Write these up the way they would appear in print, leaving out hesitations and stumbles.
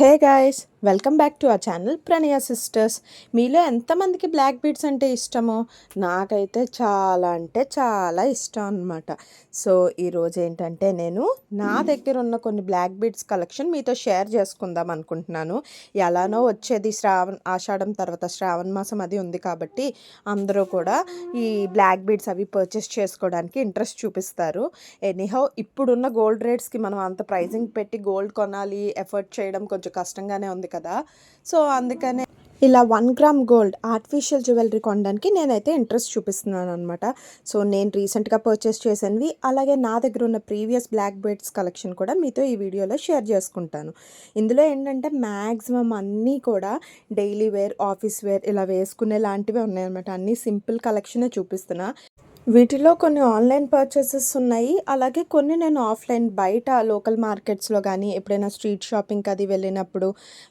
Hey guys, welcome back to our channel Pranaya sisters. మీలో ఎంతమందికి black beads అంటే ఇష్టమో? నాకైతే చాలా అంటే చాలా ఇష్టం అనమాట. సో ఈరోజు ఏంటంటే నేను నా దగ్గర ఉన్న కొన్ని బ్లాక్ బీడ్స్ కలెక్షన్ మీతో షేర్ చేసుకుందాం అనుకుంటున్నాను. ఎలానో వచ్చేది ఆషాఢం తర్వాత శ్రావణ మాసం అది ఉంది కాబట్టి అందరూ కూడా ఈ బ్లాక్ బీడ్స్ అవి పర్చేస్ చేసుకోవడానికి ఇంట్రెస్ట్ చూపిస్తారు. ఎనీహౌ ఇప్పుడున్న గోల్డ్ రేట్స్కి మనం అంత ప్రైజింగ్ పెట్టి గోల్డ్ కొనాలి, ఎఫర్ట్ చేయడం కొంచెం కష్టంగానే ఉంది కదా. సో అందుకనే ఇలా 1 గ్రామ్ గోల్డ్ ఆర్టిఫిషియల్ జ్యువెలరీ కొనడానికి నేనైతే ఇంట్రెస్ట్ చూపిస్తున్నాను అనమాట. సో నేను రీసెంట్గా పర్చేస్ చేసినవి, అలాగే నా దగ్గర ఉన్న ప్రీవియస్ బ్లాక్ బీడ్స్ కలెక్షన్ కూడా మీతో ఈ వీడియోలో షేర్ చేసుకుంటాను. ఇందులో ఏంటంటే మ్యాక్సిమం అన్నీ కూడా డైలీ వేర్, ఆఫీస్ వేర్ ఇలా వేసుకునే లాంటివే ఉన్నాయన్నమాట. అన్నీ సింపుల్ కలెక్షనే చూపిస్తున్నా. వీటిలో కొన్ని ఆన్లైన్ పర్చేసెస్ ఉన్నాయి, అలాగే కొన్ని నేను ఆఫ్లైన్ బయట లోకల్ మార్కెట్స్లో కానీ ఎప్పుడైనా స్ట్రీట్ షాపింగ్కి అది వెళ్ళినప్పుడు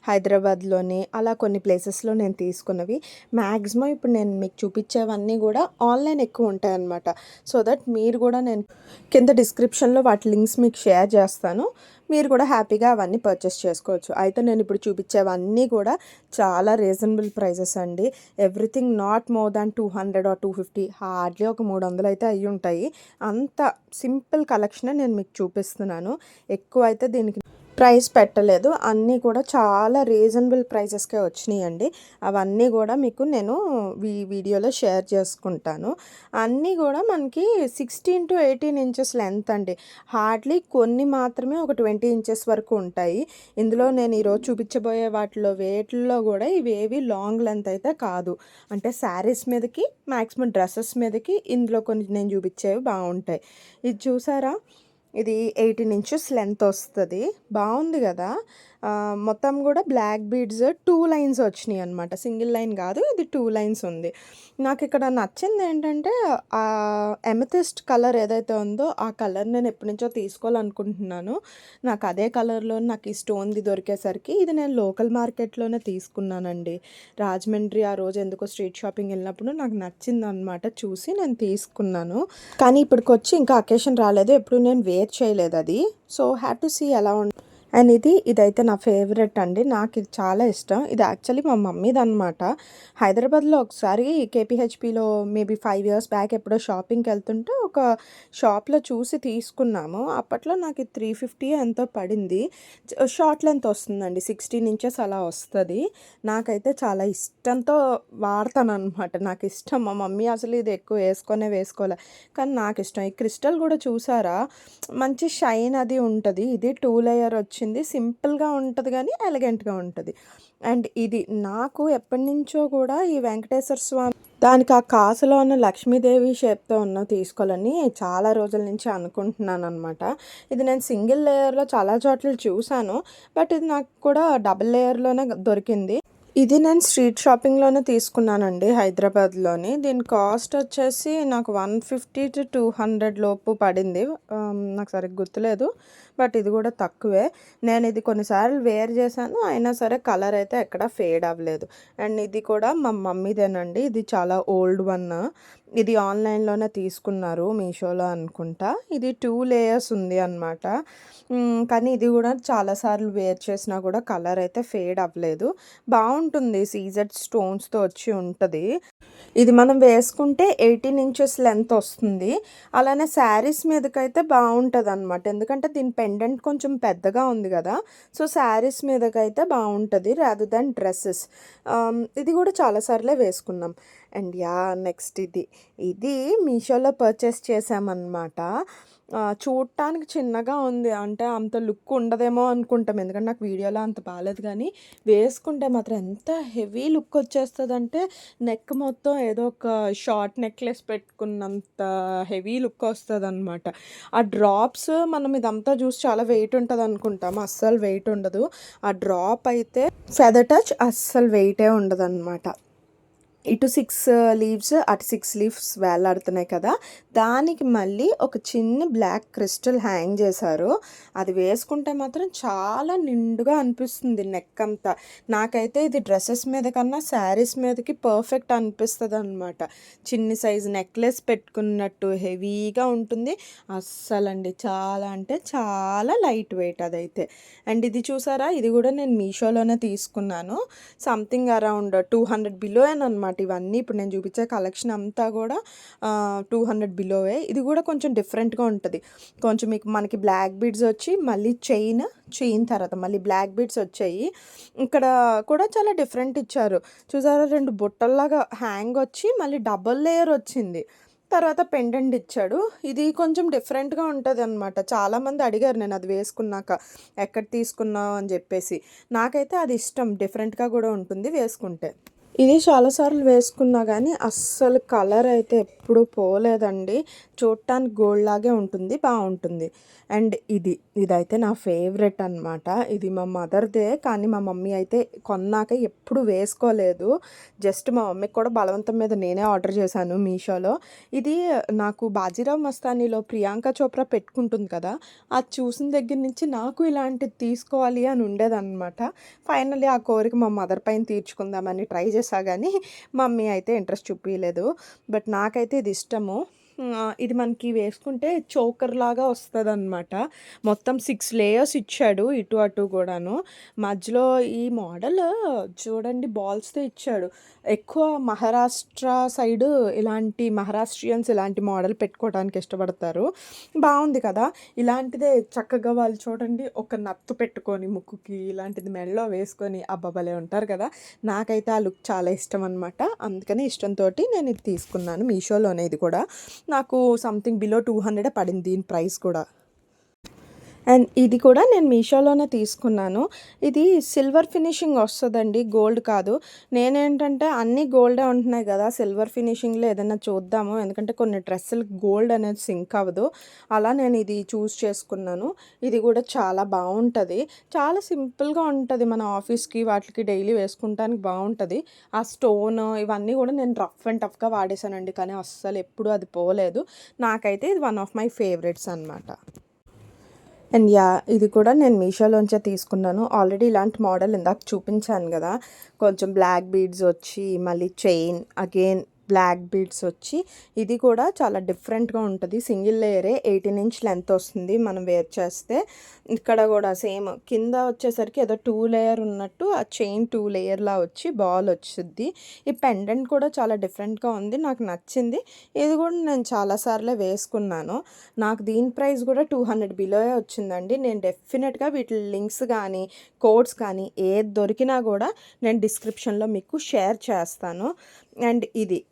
హైదరాబాద్లోని అలా కొన్ని ప్లేసెస్లో నేను తీసుకున్నవి. మ్యాక్సిమం ఇప్పుడు నేను మీకు చూపించేవన్నీ కూడా ఆన్లైన్ ఎక్కువ ఉంటాయన్నమాట. సో దట్ మీరు కూడా నేను కింద డిస్క్రిప్షన్లో వాటి లింక్స్ మీకు షేర్ చేస్తాను. మీరు కూడా హ్యాపీగా అవన్నీ పర్చేస్ చేసుకోవచ్చు. అయితే నేను ఇప్పుడు చూపించేవన్నీ కూడా చాలా రీజనబుల్ ప్రైజెస్ అండి. Everything not more than 200 or 250, hardly ఒక 300 అయితే అయ్యి ఉంటాయి. అంత సింపుల్ కలెక్షనే నేను మీకు చూపిస్తున్నాను. ఎక్కువ అయితే దీనికి ప్రైస్ పెట్టలేదు, అన్నీ కూడా చాలా రీజనబుల్ ప్రైజెస్కే వచ్చినాయండి. అవన్నీ కూడా మీకు నేను వీడియోలో షేర్ చేసుకుంటాను. అన్నీ కూడా మనకి 16 to 18 ఇంచెస్ లెంత్ అండి. హార్డ్లీ కొన్ని మాత్రమే ఒక 20 ఇంచెస్ వరకు ఉంటాయి. ఇందులో నేను ఈరోజు చూపించబోయే వేటిల్లో కూడా ఇవేవి లాంగ్ లెంత్ అయితే కాదు. అంటే శారీస్ మీదకి, మ్యాక్సిమం డ్రెస్సెస్ మీదకి ఇందులో కొన్ని నేను చూపించేవి బాగుంటాయి. ఇది చూసారా, ఇది 18 ఇంచెస్ లెంత్ వస్తుంది. బాగుంది కదా. మొత్తం కూడా బ్లాక్ బీడ్స్ 2 లైన్స్ వచ్చినాయి అనమాట. సింగిల్ లైన్ కాదు, ఇది 2 లైన్స్ ఉంది. నాకు ఇక్కడ నచ్చింది ఏంటంటే ఎమెథిస్ట్ కలర్ ఏదైతే ఉందో ఆ కలర్ నేను ఎప్పటి నుంచో తీసుకోవాలనుకుంటున్నాను. నాకు అదే కలర్లో నాకు ఈ స్టోన్ది దొరికేసరికి ఇది నేను లోకల్ మార్కెట్లోనే తీసుకున్నానండి. రాజమండ్రి ఆ రోజు ఎందుకో స్ట్రీట్ షాపింగ్ వెళ్ళినప్పుడు నాకు నచ్చింది అనమాట, చూసి నేను తీసుకున్నాను. కానీ ఇప్పటికొచ్చి ఇంకా అకేషన్ రాలేదు, ఎప్పుడు నేను వేర్ చేయలేదు అది. సో హ్యావ్ టు సీ ఎలా ఉంటుంది. అండ్ ఇదైతే నా ఫేవరెట్ అండి, నాకు ఇది చాలా ఇష్టం. ఇది యాక్చువల్లీ మా మమ్మీది అనమాట. హైదరాబాద్లో ఒకసారి కేపీహెచ్పిలో మేబీ 5 years బ్యాక్ ఎప్పుడో షాపింగ్కి వెళ్తుంటే ఒక షాప్లో చూసి తీసుకున్నాము. అప్పట్లో నాకు 350 ఎంతో పడింది. షార్ట్ లెంత్ వస్తుందండి, 16 ఇంచెస్ అలా వస్తుంది. నాకైతే చాలా ఇష్టంతో వాడతాను అనమాట. నాకు ఇష్టం. మా మమ్మీ అసలు ఇది ఎక్కువ వేసుకోలే, కానీ నాకు ఇష్టం. ఈ క్రిస్టల్ కూడా చూసారా, మంచి షైన్ అది ఉంటుంది. ఇది 2 లేయర్ వచ్చింది. సింపుల్గా ఉంటుంది కానీ ఎలిగెంట్గా ఉంటుంది. అండ్ ఇది నాకు ఎప్పటి నుంచో కూడా ఈ వెంకటేశ్వర స్వామి దానికి ఆ కాసులో ఉన్న లక్ష్మీదేవి షేప్తో తీసుకోవాలని చాలా రోజుల నుంచి అనుకుంటున్నాను అనమాట. ఇది నేను సింగిల్ లేయర్లో చాలా చోట్ల చూశాను, బట్ ఇది నాకు కూడా డబుల్ లేయర్లోనే దొరికింది. ఇది నేను స్ట్రీట్ షాపింగ్లోనే తీసుకున్నానండి, హైదరాబాద్లోని. దీని కాస్ట్ వచ్చేసి నాకు 150 to 200 లోపు పడింది. నాకు సరిగ్గా గుర్తులేదు, బట్ ఇది కూడా తక్కువే. నేను ఇది కొన్నిసార్లు వేర్ చేశాను, అయినా సరే కలర్ అయితే ఎక్కడ ఫేడ్ అవ్వలేదు. అండ్ ఇది కూడా మా మమ్మీదేనండి. ఇది చాలా ఓల్డ్ వన్. ఇది ఆన్లైన్లోనే తీసుకున్నారు, మీషోలో అనుకుంటా. ఇది 2 లేయర్స్ ఉంది అనమాట. కానీ ఇది కూడా చాలాసార్లు వేర్ చేసినా కూడా కలర్ అయితే ఫేడ్ అవ్వలేదు. బాగుంటుంది, సీజెడ్ స్టోన్స్తో వచ్చి ఉంటుంది. ఇది మనం వేసుకుంటే 18 ఇంచెస్ లెంత్ వస్తుంది. అలానే శారీస్ మీదకైతే బాగుంటుంది అనమాట, ఎందుకంటే దీని పెండెంట్ కొంచెం పెద్దగా ఉంది కదా. సో శారీస్ మీదకైతే బాగుంటుంది రాదర్ దాన్ డ్రెస్సెస్. ఇది కూడా చాలాసార్లే వేసుకున్నాం. అండ్ నెక్స్ట్ ఇది మీషోలో పర్చేస్ చేసామన్నమాట. చూడటానికి చిన్నగా ఉంది, అంటే అంత లుక్ ఉండదేమో అనుకుంటాం, ఎందుకంటే నాకు వీడియోలో అంత బాగాలేదు. కానీ వేసుకుంటే మాత్రం ఎంత హెవీ లుక్ వచ్చేస్తుంది అంటే నెక్ మొత్తం ఏదో ఒక షార్ట్ నెక్లెస్ పెట్టుకున్నంత హెవీ లుక్ వస్తుంది అనమాట. ఆ డ్రాప్స్ మనం ఇదంతా చూసి చాలా వెయిట్ ఉంటుంది అనుకుంటాం, అస్సలు వెయిట్ ఉండదు. ఆ డ్రాప్ అయితే ఫెదర్ టచ్, అస్సలు వెయిటే ఉండదు అనమాట. ఇటు 6 లీవ్స్ అటు 6 లీవ్స్ వేలాడుతున్నాయి కదా! దానికి మళ్ళీ ఒక చిన్ని బ్లాక్ క్రిస్టల్ హ్యాంగ్ చేశారు. అది వేసుకుంటే మాత్రం చాలా నిండుగా అనిపిస్తుంది నెక్ అంతా. నాకైతే ఇది డ్రెసెస్ మీద కన్నా శారీస్ మీదకి పర్ఫెక్ట్ అనిపిస్తదనమాట. చిన్ని సైజు నెక్లెస్ పెట్టుకున్నట్టు హెవీగా ఉంటుంది. అస్సలండి చాలా అంటే చాలా లైట్ వెయిట్ అదైతే. అండ్ ఇది చూసారా? ఇది కూడా నేను మీషోలోనే తీసుకున్నాను. సంథింగ్ అరౌండ్ 200 బిలోయేననమాట ఇవన్నీ. ఇప్పుడు నేను చూపించే కలెక్షన్ అంతా కూడా 200 బిలోవే. ఇది కూడా కొంచెం డిఫరెంట్గా ఉంటుంది. కొంచెం మీకు మనకి బ్లాక్ బీడ్స్ వచ్చి మళ్ళీ చైన్ తర్వాత మళ్ళీ బ్లాక్ బీడ్స్ వచ్చాయి. ఇక్కడ కూడా చాలా డిఫరెంట్ ఇచ్చారు. చూసారా? 2 బుట్టల్లాగా హ్యాంగ్ వచ్చి మళ్ళీ డబల్ లేయర్ వచ్చింది. తర్వాత పెండెంట్ ఇచ్చాడు. ఇది కొంచెం డిఫరెంట్గా ఉంటుంది అనమాట. చాలామంది అడిగారు నేను అది వేసుకున్నాక ఎక్కడ తీసుకున్నావు అని చెప్పేసి. నాకైతే అది ఇష్టం. డిఫరెంట్గా కూడా ఉంటుంది వేసుకుంటే. ఇది చాలాసార్లు వేసుకున్నా కానీ అస్సలు కలర్ అయితే ఎప్పుడూ పోలేదండి. చూడటానికి గోల్డ్ లాగే ఉంటుంది, బాగుంటుంది. అండ్ ఇదైతే నా ఫేవరెట్ అనమాట. ఇది మా మదర్దే, కానీ మా మమ్మీ అయితే కొన్నాక ఎప్పుడు వేసుకోలేదు. జస్ట్ మా మమ్మీకి కూడా బలవంతం మీద నేనే ఆర్డర్ చేశాను మీషోలో. ఇది నాకు బాజీరావ్ మస్తానీలో ప్రియాంక చోప్రా పెట్టుకుంటుంది కదా, అది చూసిన దగ్గర నుంచి నాకు ఇలాంటిది తీసుకోవాలి అని ఉండేదన్నమాట. ఫైనల్లీ ఆ కోరిక మా మదర్ పైన తీర్చుకుందామని ట్రై చేశా కానీ మమ్మీ అయితే ఇంట్రెస్ట్ చూపించలేదు. బట్ నాకైతే ఇది ఇష్టము. ఇది మనకి వేసుకుంటే చోకర్ లాగా వస్తుందన్నమాట. మొత్తం 6 లేయర్స్ ఇచ్చాడు ఇటు అటు కూడాను. మధ్యలో ఈ మోడల్ చూడండి బాల్స్తో ఇచ్చాడు. ఎక్కువ మహారాష్ట్ర సైడు మహారాష్ట్రియన్స్ ఇలాంటి మోడల్ పెట్టుకోవడానికి ఇష్టపడతారు. బాగుంది కదా! ఇలాంటిదే చక్కగా వాళ్ళు చూడండి ఒక నత్తు పెట్టుకొని ముక్కుకి ఇలాంటిది మెడలో వేసుకొని అబ్బబ్బలే ఉంటారు కదా! నాకైతే ఆ లుక్ చాలా ఇష్టం అనమాట. అందుకని ఇష్టంతో నేను ఇది తీసుకున్నాను మీషోలోనే. ఇది కూడా నాకు సంథింగ్ బిలో 200 పడింది దీని ప్రైస్ కూడా. అండ్ ఇది కూడా నేను మీషోలోనే తీసుకున్నాను. ఇది సిల్వర్ ఫినిషింగ్ వస్తుందండి, గోల్డ్ కాదు. నేనేంటంటే అన్నీ గోల్డే ఉంటున్నాయి కదా, సిల్వర్ ఫినిషింగ్లో ఏదైనా చూద్దాము, ఎందుకంటే కొన్ని డ్రెస్సులకి గోల్డ్ అనేది సింక్ అవ్వదు. అలా నేను ఇది చూస్ చేసుకున్నాను. ఇది కూడా చాలా బాగుంటుంది. చాలా సింపుల్గా ఉంటుంది. మన ఆఫీస్కి వాటికి డైలీ వేసుకుంటానికి బాగుంటుంది. ఆ స్టోన్ ఇవన్నీ కూడా నేను రఫ్ అండ్ టఫ్గా వాడేసానండి, కానీ అస్సలు ఎప్పుడు అది పోలేదు. నాకైతే ఇది వన్ ఆఫ్ మై ఫేవరెట్స్ అనమాట. అండ్ ఇది కూడా నేను మీషోలోంచే తీసుకున్నాను. ఆల్రెడీ ఇలాంటి మోడల్ ఇందాక చూపించాను కదా, కొంచెం బ్లాక్ బీడ్స్ వచ్చి మళ్ళీ చైన్ అగైన్ బ్లాక్ బీడ్స్ వచ్చి. ఇది కూడా చాలా డిఫరెంట్గా ఉంటుంది. సింగిల్ లేయరే 18 ఇంచ్ లెంత్ వస్తుంది మనం వేర్ చేస్తే. ఇక్కడ కూడా సేమ్ కింద వచ్చేసరికి ఏదో 2 లేయర్ ఉన్నట్టు ఆ చైన్ 2 లేయర్లా వచ్చి బాల్ వచ్చింది. ఈ పెండెంట్ కూడా చాలా డిఫరెంట్గా ఉంది, నాకు నచ్చింది. ఇది కూడా నేను చాలాసార్లు వేసుకున్నాను. నాకు దీని ప్రైస్ కూడా 200 బిలోయే వచ్చిందండి. నేను డెఫినెట్గా వీటి లింక్స్ కానీ కోడ్స్ కానీ ఏది దొరికినా కూడా నేను డిస్క్రిప్షన్లో మీకు షేర్ చేస్తాను. అండ్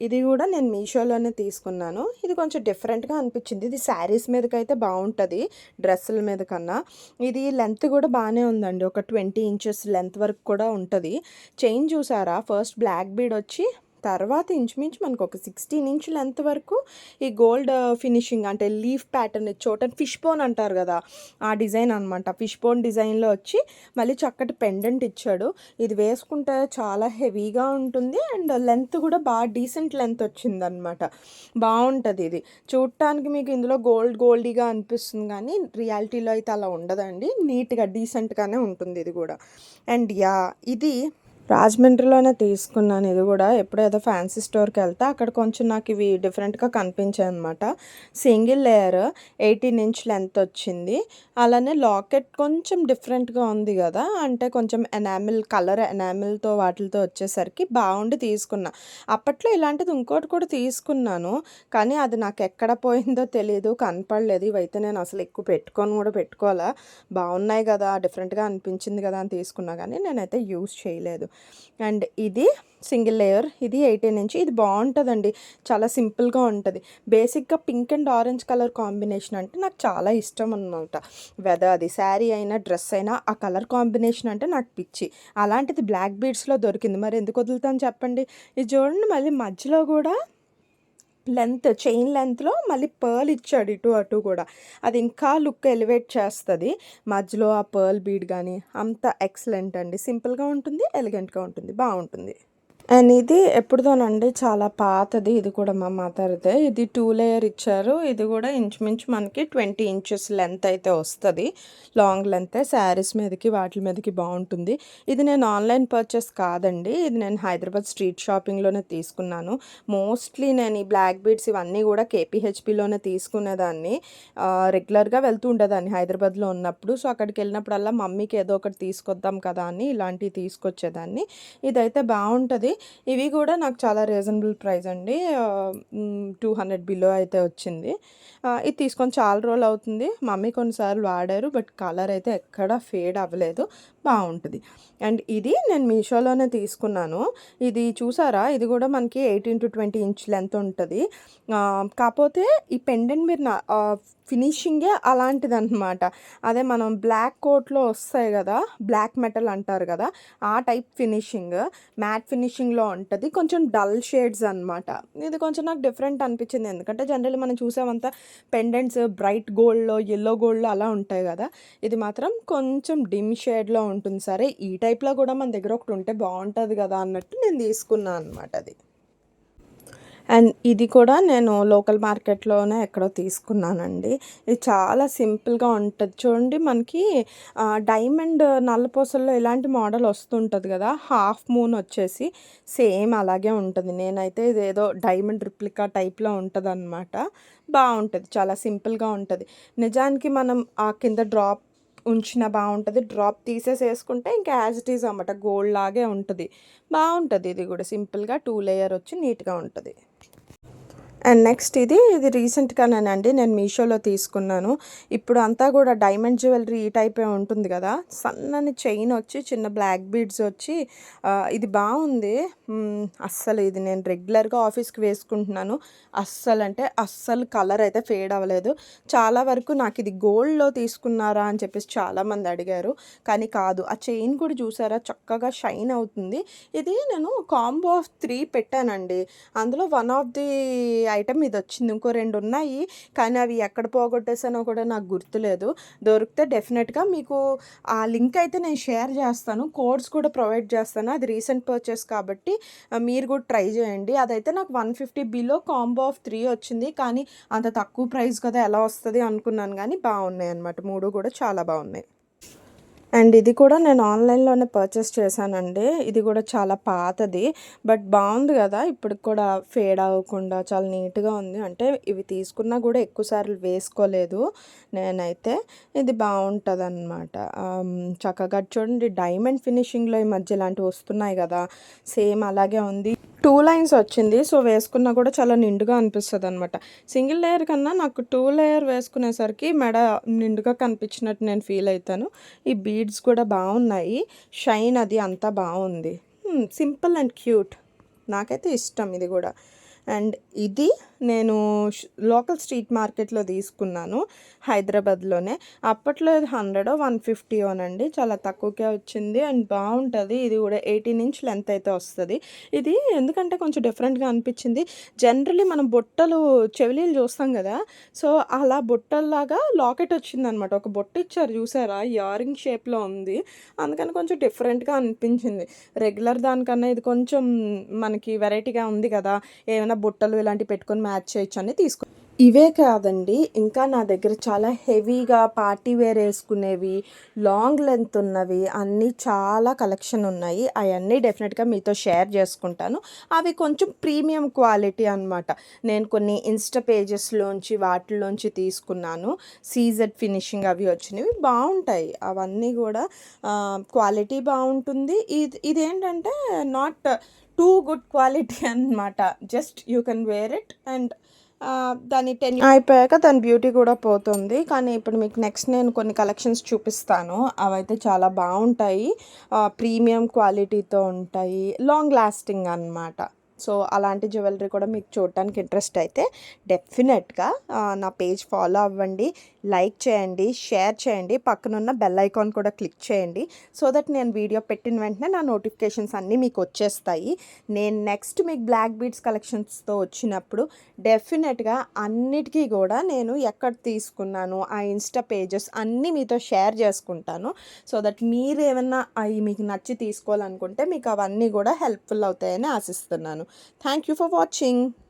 ఇది కూడా నేను మీషోలోనే తీసుకున్నాను. ఇది కొంచెం డిఫరెంట్గా అనిపించింది. ఇది శారీస్ మీదకైతే బాగుంటుంది డ్రెస్సుల మీద కన్నా. ఇది లెంత్ కూడా బాగానే ఉందండి, ఒక 20 ఇంచెస్ లెంత్ వరకు కూడా ఉంటుంది. చైన్ చూసారా? ఫస్ట్ బ్లాక్ బీడ్ వచ్చి తర్వాత ఇంచుమించు మనకు ఒక 16 ఇంచ్ లెంత్ వరకు ఈ గోల్డ్ ఫినిషింగ్ అంటే లీఫ్ ప్యాటర్న్ చోట ఫిష్ బోన్ అంటారు కదా, ఆ డిజైన్ అనమాట. ఫిష్ బోన్ డిజైన్లో వచ్చి మళ్ళీ చక్కటి పెండెంట్ ఇచ్చాడు. ఇది వేసుకుంటే చాలా హెవీగా ఉంటుంది అండ్ లెంత్ కూడా బాగా డీసెంట్ లెంత్ వచ్చిందనమాట. బాగుంటుంది. ఇది చూడటానికి మీకు ఇందులో గోల్డీగా అనిపిస్తుంది, కానీ రియాలిటీలో అయితే అలా ఉండదండి. నీట్గా డీసెంట్గానే ఉంటుంది ఇది కూడా. అండ్ ఇది రాజమండ్రిలోనే తీసుకున్నాను. ఇది కూడా ఎప్పుడో ఏదో ఫ్యాన్సీ స్టోర్కి వెళ్తే అక్కడ కొంచెం నాకు ఇవి డిఫరెంట్గా కనిపించాయి అనమాట. సింగిల్ లేయర్ 18 ఇంచ్ లెంత్ వచ్చింది. అలానే లాకెట్ కొంచెం డిఫరెంట్గా ఉంది కదా, అంటే కొంచెం కలర్ ఎనామిల్తో వాటితో వచ్చేసరికి బాగుండి తీసుకున్నా. అప్పట్లో ఇలాంటిది ఇంకోటి కూడా తీసుకున్నాను, కానీ అది నాకు ఎక్కడ పోయిందో తెలియదు, కనపడలేదు. ఇవైతే నేను అసలు ఎక్కువ పెట్టుకోవాలా, బాగున్నాయి కదా, డిఫరెంట్గా అనిపించింది కదా అని తీసుకున్నా, కానీ నేనైతే యూజ్ చేయలేదు. అండ్ ఇది సింగిల్ లేయర్, ఇది 18 ఇంచ్. ఇది బాగుంటుందండి, చాలా సింపుల్గా ఉంటుంది. బేసిక్గా pink and orange colour combination అంటే నాకు చాలా ఇష్టం అనమాట. వెదర్ అది శారీ అయినా డ్రెస్ అయినా ఆ కలర్ కాంబినేషన్ అంటే నాకు పిచ్చి. అలాంటిది బ్లాక్ బీడ్స్లో దొరికింది, మరి ఎందుకు వదులుతాను చెప్పండి. ఇది చూడండి, మళ్ళీ మధ్యలో కూడా చైన్ లెంత్లో మళ్ళీ పర్ల్ ఇచ్చాడు ఇటు అటు కూడా. అది ఇంకా లుక్ ఎలివేట్ చేస్తుంది. మధ్యలో ఆ పర్ల్ బీడ్ కానీ అంత ఎక్సలెంట్ అండి. సింపుల్గా ఉంటుంది, ఎలిగెంట్గా ఉంటుంది, బాగుంటుంది. అండ్ ఇది ఎప్పుడుదోనండి చాలా పాతది. ఇది కూడా మా మదర్‌దే. ఇది 2 లేయర్ ఇచ్చారు. ఇది కూడా ఇంచుమించు మనకి 20 ఇంచెస్ లెంత్ అయితే వస్తది. లాంగ్ లెంతే. శారీస్ మీదకి వాటిల మీదకి బావుంటుంది. ఇది నేను ఆన్‌లైన్ పర్చేస్ కాదండి. ఇది నేను హైదరాబాద్ స్ట్రీట్ షాపింగ్‌లోనే తీసుకున్నాను. మోస్ట్‌లీ నేను ఈ బ్లాక్ బీడ్స్ ఇవన్నీ కూడా కేపీహెచ్‌బీలోనే తీసుకునేదాన్ని. రెగ్యులర్‌గా వెళ్తూ ఉండేదాన్ని హైదరాబాద్‌లో ఉన్నప్పుడు. సో, అక్కడికెళ్ళినప్పుడల్లా మమ్మీకి ఏదో ఒకటి తీసుకొద్దాం కదా అని ఇలాంటివి తీసుకొచ్చేదాన్ని. ఇదైతే బావుంటది. ఇవి కూడా నాకు చాలా రీజనబుల్ ప్రైస్ అండి. 200 బిలో అయితే వచ్చింది. ఇది తీసుకొని చాలా రోజులవుతుంది. మమ్మీ కొన్నిసార్లు వాడారు. బట్ కలర్ అయితే ఎక్కడ ఫేడ్ అవ్వలేదు. బావుంటది. అండ్ ఇది నేను మీషోలోనే తీసుకున్నాను. ఇది చూసారా? ఇది కూడా మనకి 18-20 ఇంచ్ లెంత్ ఉంటది. కాపోతే ఈ పెండెంట్ మీరు ఫినిషింగే అలాంటిదనమాట. అదే మనం బ్లాక్ కోట్‌లో వస్తాయి గదా! బ్లాక్ మెటల్ అంటారు గదా! ఆ టైప్ ఫినిషింగ్. మ్యాట్ ఫినిషింగ్‌లో ఉంటది. కొంచెం డల్ షేడ్స్ అనమాట. ఇది కొంచెం నాకు డిఫరెంట్ అనిపించింది. ఎందుకంటే జనరల్లీ మనం చూసామంతా పెండెంట్స్ బ్రైట్ గోల్డ్‌లో, యెల్లో గోల్డ్‌లో అలా ఉంటాయి గదా! ఇది మాత్రం కొంచెం డిమ్ షేడ్‌లో ఉంటుంది. సరే ఈ టైప్‌లో కూడా మన దగ్గర ఒకటి ఉంటే బావుంటది గదా! అన్నట్టు నేను తీసుకున్నా అనమాట అది. అండ్ ఇది కూడా నేను లోకల్ మార్కెట్‌లోనే ఎక్కడో తీసుకున్నానండి. ఇది చాలా సింపుల్‌గా ఉంటది. చూడండి మనకి డైమండ్ నల్లపూసల్లో ఇలాంటి మోడల్ వస్తుంటది గదా! హాఫ్ మూన్ వచ్చేసి సేమ్ అలాగే ఉంటది. నేనైతే ఇదేదో డైమండ్ రిప్లికా టైప్‌లో ఉంటదనమాట. బావుంటది. చాలా సింపుల్‌గా ఉంటది. నిజానికి మనం ఆ కింద డ్రాప్ ఉంచినా బావుంటది. డ్రాప్ తీసేసేసుకుంటే ఇంకా యాజ్ ఇట్ ఈజ్ అనమాట. గోల్డ్ లాగే ఉంటది. బావుంటది ఇది గూడా సింపుల్‌గా 2 లేయర్ వచ్చి నీట్‌గా ఉంటది. అండ్ నెక్స్ట్ ఇది రీసెంట్‌గానేనండి నేను మీషోలో తీసుకున్నాను. ఇప్పుడు అంతా గూడా డైమండ్ జ్యువెలరీ ఈ టైపే ఉంటుంది గదా! సన్నని చైన్ వచ్చి చిన్న బ్లాక్ బీడ్స్ వచ్చి ఇది బావుంది. అస్సలు ఇది నేను రెగ్యులర్‌గా ఆఫీస్‌కి వేసుకుంటున్నాను. అస్సలంటే అస్సలు కలర్ అయితే ఫేడ్ అవ్వలేదు. చాలా వరకు నాకిది గోల్డ్‌లో తీసుకున్నారా అని చెప్పేసి చాలామంది అడిగారు. కానీ కాదు. ఆ చైన్ కూడా చూసారా చక్కగా షైన్ అవుతుంది. ఇది నేను కాంబో ఆఫ్ 3 పెట్టానండి. అందులో వన్ ఆఫ్ ది ఐటెమ్ ఇదొచ్చింది. ఇంకో 2 ఉన్నాయి. కానీ అవి ఎక్కడ పోగొట్టేసానో కూడా నాకు గుర్తులేదు. దొరికితే డెఫినెట్‌గా మీకు ఆ లింక్ అయితే నేను షేర్ చేస్తాను. కోడ్స్ కూడా ప్రొవైడ్ చేస్తాను. అది రీసెంట్ పర్చేస్ కాబట్టి మీరు కూడా ట్రై చేయండి. అదైతే నాకు 150 బిలో కాంబో ఆఫ్ 3 వచ్చింది. కానీ అంత తక్కువ ప్రైస్ కదా! ఎలా వస్తది అనుకున్నాను గానీ బావున్నాయన్నమాట. 3 కూడా చాలా బావున్నాయి. అండ్ ఇది కూడా నేను ఆన్‌లైన్‌లోనే పర్చేస్ చేశానండి. ఇది కూడా చాలా పాతది. బట్ బావుంది గదా! ఇప్పటికి కూడా ఫేడ్ అవ్వకుండా చాలా నీట్‌గా ఉంది. అంటే ఇవి తీసుకున్నా గూడా ఎక్కువ సార్లు వేసుకోలేదు నేనైతే. ఇది బావుంటదనమాట. చక్కగా చూడండి డైమండ్ ఫినిషింగ్‌లో ఈ మధ్య ఇలాంటివి వస్తున్నాయి గదా! సేమ్ అలాగే ఉంది. 2 లైన్స్ వచ్చింది. సో, వేసుకున్నా కూడా చాలా నిండుగా అనిపిస్తదనమాట. సింగిల్ లేయర్ కన్నా నాకు 2 లేయర్ వేసుకునేసరికి మెడ నిండుగా కనిపించినట్టు నేను ఫీల్ అయితాను. ఈ బీడ్స్ కూడా బావున్నాయి. షైన్ అది అంతా బావుంది. Simple and cute. నాకైతే ఇష్టం ఇది గూడా. అండ్ ఇది నేను లోకల్ స్ట్రీట్ మార్కెట్‌లో తీసుకున్నాను. హైదరాబాద్‌లోనే. అప్పట్లో ఇది 100 150 చాలా తక్కువకే వచ్చింది. అండ్ బావుంటది. ఇది కూడా 18 ఇంచ్ లెంత్ అయితే వస్తది. ఇది ఎందుకంటే కొంచెం డిఫరెంట్‌గా అనిపించింది. జనరల్లీ మనం బుట్టలు చెవిలీలు చూస్తాం గదా! సో, అలా బుట్టల్లాగా లాకెట్ వచ్చిందనమాట. ఒక బుట్ట ఇచ్చారు చూసారా? ఇయర్ రింగ్ షేప్‌లో ఉంది. అందుకని కొంచెం డిఫరెంట్‌గా అనిపించింది. రెగ్యులర్ దానికన్నా ఇది కొంచెం మనకి వెరైటీగా ఉంది కదా! ఏమైనా బుట్టలు ఇలాంటివి పెట్టుకొని మ్యాచ్ చేయొచ్చని ఇవే కాదండి. ఇంకా నా దగ్గర చాలా హెవీగా పార్టీ వేర్ ఏసుకునేవి, లాంగ్ లెంత్ ఉన్నవి అన్నీ చాలా కలెక్షన్ ఉన్నాయి. అయన్నీ డెఫినెట్‌గా మీతో షేర్ చేసుకుంటాను. అవి కొంచెం ప్రీమియం క్వాలిటీ అనమాట. నేను కొన్ని ఇన్‌స్టా పేజెస్‌లోంచి వాటిల్లోంచి తీసుకున్నాను. సీజెడ్ ఫినిషింగ్ అవి వచ్చినవి బావుంటాయి. అవన్నీ గూడా క్వాలిటీ బావుంటుంది. ఇదేంటంటే నాట్ టూ గుడ్ క్వాలిటీ అనమాట. Just you can wear it and దాని అయిపోయాక దాని బ్యూటీ కూడా పోతుంది. కానీ ఇప్పుడు మీకు నెక్స్ట్ నేను కొన్ని కలెక్షన్స్ చూపిస్తాను. అవైతే చాలా బావుంటాయి. ప్రీమియం క్వాలిటీతో ఉంటాయి. లాంగ్ లాస్టింగ్ అనమాట. సో అలాంటి జ్యువెలరీ కూడా మీకు చూడటానికి ఇంట్రెస్ట్ అయితే డెఫినెట్గా నా పేజ్ ఫాలో అవ్వండి, లైక్ చేయండి, షేర్ చేయండి, పక్కనున్న బెల్ ఐకాన్ కూడా క్లిక్ చేయండి. సో దట్ నేను వీడియో పెట్టిన వెంటనే నా నోటిఫికేషన్స్ అన్నీ మీకు వచ్చేస్తాయి. నేను నెక్స్ట్ మీకు బ్లాక్ బీడ్స్ కలెక్షన్స్తో వచ్చినప్పుడు డెఫినెట్గా అన్నిటికీ కూడా నేను ఎక్కడ తీసుకున్నాను ఆ ఇన్స్టా పేజెస్ అన్నీ మీతో షేర్ చేసుకుంటాను. సో దట్ మీరు ఏమన్నా అవి మీకు నచ్చి తీసుకోవాలనుకుంటే మీకు అవన్నీ కూడా హెల్ప్ఫుల్ అవుతాయని ఆశిస్తున్నాను. Thank you for watching.